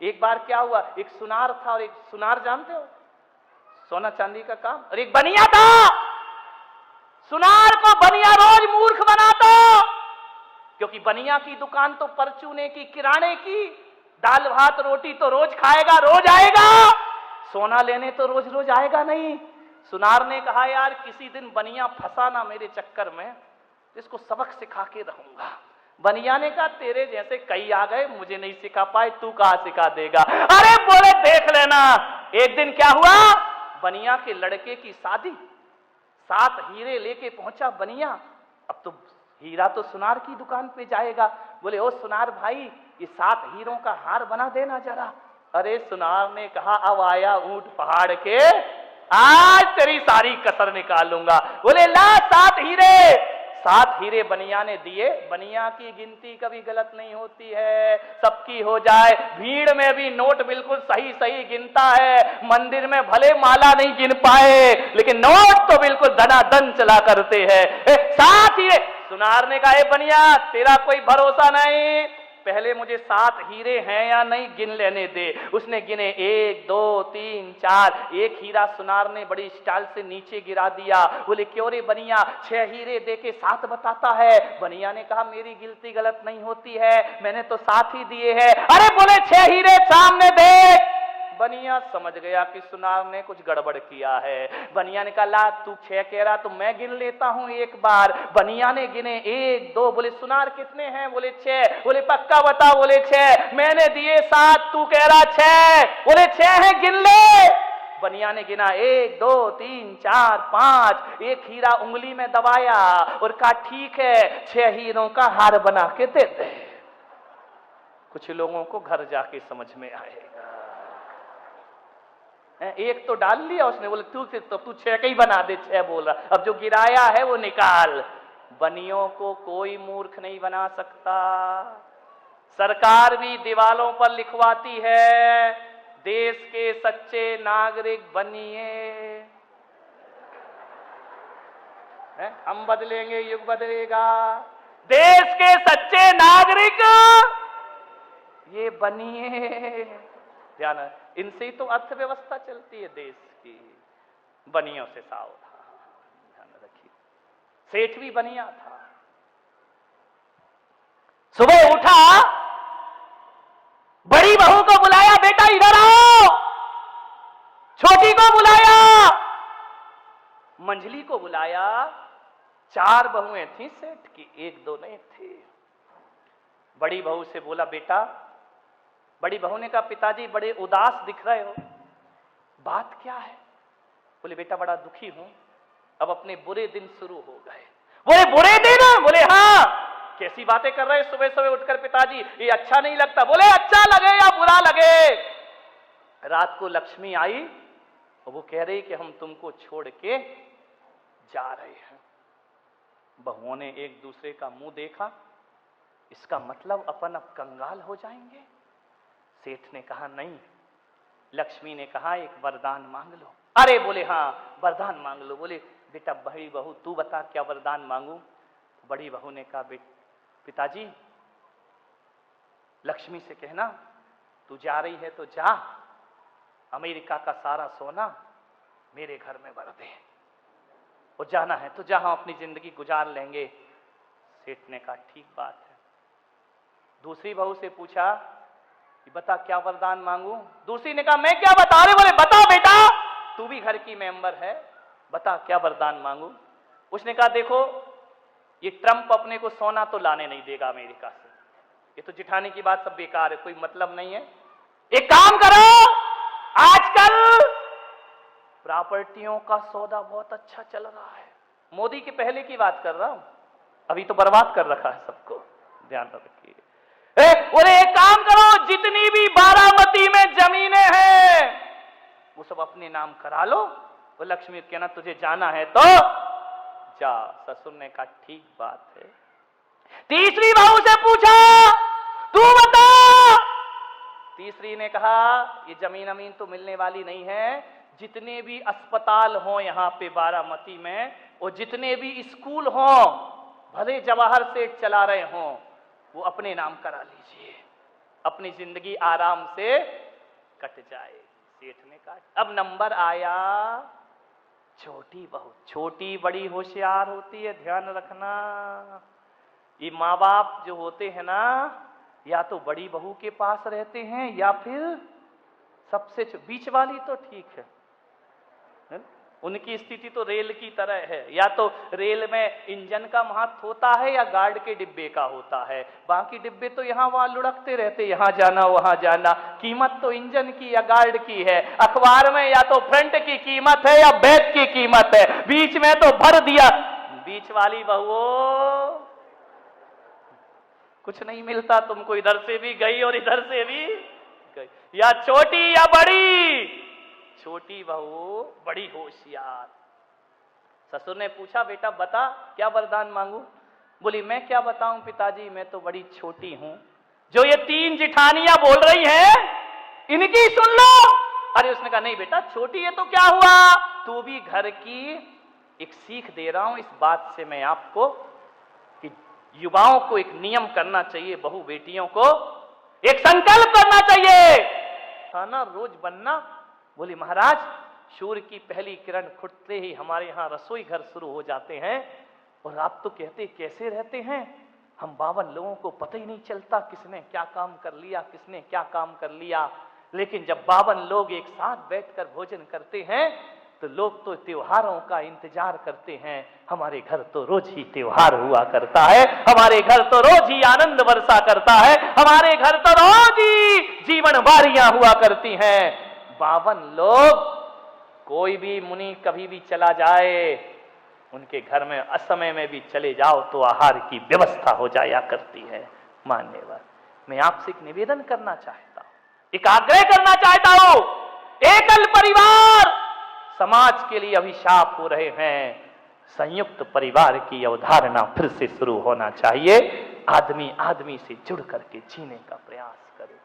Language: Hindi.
एक बार क्या हुआ, एक सुनार था, और एक सुनार जानते हो सोना चांदी का काम, और एक बनिया था। सुनार को बनिया रोज मूर्ख बनाता, क्योंकि बनिया की दुकान तो परचूने की, किराने की, दाल भात रोटी तो रोज खाएगा, रोज आएगा, सोना लेने तो रोज रोज आएगा नहीं। सुनार ने कहा यार किसी दिन बनिया फंसा ना मेरे चक्कर में, इसको सबक सिखा के रहूंगा। बनिया ने कहा तेरे जैसे कई आ गए, मुझे नहीं सिखा पाए, तू कहां सिखा देगा। अरे बोले देख लेना। एक दिन क्या हुआ, बनिया के लड़के की शादी, 7 हीरे लेके पहुंचा बनिया। अब तो हीरा तो सुनार की दुकान पे जाएगा। बोले ओ सुनार भाई, ये 7 हीरों का हार बना देना जरा। अरे सुनार ने कहा अब आया ऊंट पहाड़ के, आज तेरी सारी कसर निकालूंगा। बोले ला 7 हीरे। 7 हीरे बनिया ने दिए। बनिया की गिनती कभी गलत नहीं होती है, सबकी हो जाए। भीड़ में भी नोट बिल्कुल सही सही गिनता है। मंदिर में भले माला नहीं गिन पाए, लेकिन नोट तो बिल्कुल धनाधन चला करते हैं। 7 हीरे। सुनार ने कहा बनिया तेरा कोई भरोसा नहीं, पहले मुझे 7 हीरे हैं या नहीं गिन लेने दे। उसने गिने 1 2 3 4। एक हीरा सुनार ने बड़ी स्टाइल से नीचे गिरा दिया। बोले क्यों रे बनिया 6 हीरे देके 7 बताता है। बनिया ने कहा मेरी गिनती गलत नहीं होती है, मैंने तो 7 ही दिए हैं। अरे बोले 6 हीरे सामने देख। बनिया समझ गया कि सुनार ने कुछ गड़बड़ किया है। बनिया ने कहा ला तू 6 कह रहा तो मैं गिन लेता हूं एक बार। बनिया ने गिने 1 2। बोले सुनार कितने हैं? बोले 6। बोले पक्का बता? बोले 6। मैंने दिए 7, तू कह रहा 6। बोले 6 है गिन ले। बनिया ने गिना 1 2 3 4 5। एक हीरा उंगली में दबाया और कहा ठीक है 6 हीरों का हार बना के दे दे। कुछ लोगों को घर जाके समझ में आएगा। एक तो डाल लिया उसने, बोले तू 6 का ही बना दे, 6 बोल रहा। अब जो गिराया है वो निकाल। बनियों को कोई मूर्ख नहीं बना सकता। सरकार भी दीवालों पर लिखवाती है देश के सच्चे नागरिक बनिए, हम बदलेंगे युग बदलेगा। देश के सच्चे नागरिक ये बनिए। ध्यान, इनसे ही तो अर्थव्यवस्था चलती है देश की। बनियों से सावधान, ध्यान रखिए। सेठ भी बनिया था। सुबह उठा, बड़ी बहू को बुलाया, बेटा इधर आओ। छोटी को बुलाया, मंझली को बुलाया। 4 बहुएं थी सेठ की, 1 2 नहीं थी। बड़ी बहू से बोला बेटा, बड़ी बहू ने कहा पिताजी बड़े उदास दिख रहे हो, बात क्या है? बोले बेटा बड़ा दुखी हूं, अब अपने बुरे दिन शुरू हो गए। बोले बुरे दिन? बोले हाँ। कैसी बातें कर रहे सुबह सुबह उठकर पिताजी, ये अच्छा नहीं लगता। बोले अच्छा लगे या बुरा लगे, रात को लक्ष्मी आई और वो कह रही कि हम तुमको छोड़ के जा रहे हैं। बहुओं ने एक दूसरे का मुंह देखा, इसका मतलब अपन अब कंगाल हो जाएंगे। सेठ ने कहा नहीं। लक्ष्मी ने कहा एक वरदान मांग लो। अरे बोले हाँ वरदान मांग लो। बोले बेटा बड़ी बहू तू बता क्या वरदान मांगू? बड़ी बहू ने कहा पिताजी लक्ष्मी से कहना तू जा रही है तो जा, अमेरिका का सारा सोना मेरे घर में भर दे, और जाना है तो जहां अपनी जिंदगी गुजार लेंगे। सेठ ने कहा ठीक बात है। दूसरी बहू से पूछा बता क्या वरदान मांगू? दूसरी ने कहा मैं क्या बता रहे? बोले बता बेटा, तू भी घर की मेंबर है, बता क्या वरदान मांगू? उसने कहा देखो ये ट्रंप अपने को सोना तो लाने नहीं देगा अमेरिका से, ये तो जिठाने की बात सब बेकार है, कोई मतलब नहीं है। एक काम करो, आजकल प्रॉपर्टियों का सौदा बहुत अच्छा चल रहा है। मोदी के पहले की बात कर रहा हूं, अभी तो बर्बाद कर रखा है सबको, ध्यान रखिए। बोले एक काम करो, जितनी भी बारामती में जमीनें हैं वो सब अपने नाम करा लो। वो लक्ष्मी कहना तुझे जाना है तो जा। ससुर ने कहा ठीक बात है। तीसरी बहू से पूछा तू बता। तीसरी ने कहा ये जमीन अमीन तो मिलने वाली नहीं है, जितने भी अस्पताल हों यहाँ पे बारामती में, और जितने भी स्कूल हों, भले जवाहर सेठ चला रहे हों, वो अपने नाम करा लीजिए। अपनी जिंदगी आराम से कट जाए। सेठ ने कहा अब नंबर आया छोटी बहू। छोटी बड़ी होशियार होती है, ध्यान रखना। ये माँ बाप जो होते हैं ना, या तो बड़ी बहू के पास रहते हैं या फिर सबसे बीच वाली तो ठीक है, उनकी स्थिति तो रेल की तरह है। या तो रेल में इंजन का महत्व होता है या गार्ड के डिब्बे का होता है। बाकी डिब्बे तो यहाँ वहां लुढ़कते रहते, यहां जाना वहां जाना। कीमत तो इंजन की या गार्ड की है। अखबार में या तो फ्रंट की कीमत है या बैक की कीमत है, बीच में तो भर दिया। बीच वाली बहुओं कुछ नहीं मिलता तुमको, इधर से भी गई और इधर से भी गई। या छोटी या बड़ी, छोटी बहू बड़ी होशियार। ससुर ने पूछा बेटा बता क्या वरदान मांगू? बोली मैं क्या बताऊं पिताजी, मैं तो बड़ी छोटी हूं। जो ये 3 जिठानियां बोल रही हैं इनकी सुन लो। अरे उसने कहा नहीं बेटा छोटी है तो क्या हुआ, तू भी घर की एक सीख दे रहा हूं इस बात से मैं आपको कि युवाओं को एक नियम करना चाहिए, बहू बेटियों को एक संकल्प करना चाहिए, खाना रोज बनना। बोली महाराज सूर्य की पहली किरण फुटते ही हमारे यहाँ रसोई घर शुरू हो जाते हैं, और आप तो कहते कैसे रहते हैं, हम 52 लोगों को पता ही नहीं चलता किसने क्या काम कर लिया, किसने क्या काम कर लिया। लेकिन जब 52 लोग एक साथ बैठकर भोजन करते हैं तो लोग तो त्योहारों का इंतजार करते हैं। हमारे घर तो रोज ही त्योहार हुआ करता है, हमारे घर तो रोज ही आनंद वर्षा करता है, हमारे घर तो रोज ही जीवन वारियां हुआ करती हैं। 52 लोग, कोई भी मुनि कभी भी चला जाए उनके घर में असमय में भी चले जाओ तो आहार की व्यवस्था हो जाया करती है। मान्यवर, मैं आपसे एक निवेदन करना चाहता हूं, एक आग्रह करना चाहता हूं। एकल परिवार समाज के लिए अभिशाप हो रहे हैं। संयुक्त परिवार की अवधारणा फिर से शुरू होना चाहिए। आदमी आदमी से जुड़ करके जीने का प्रयास करे।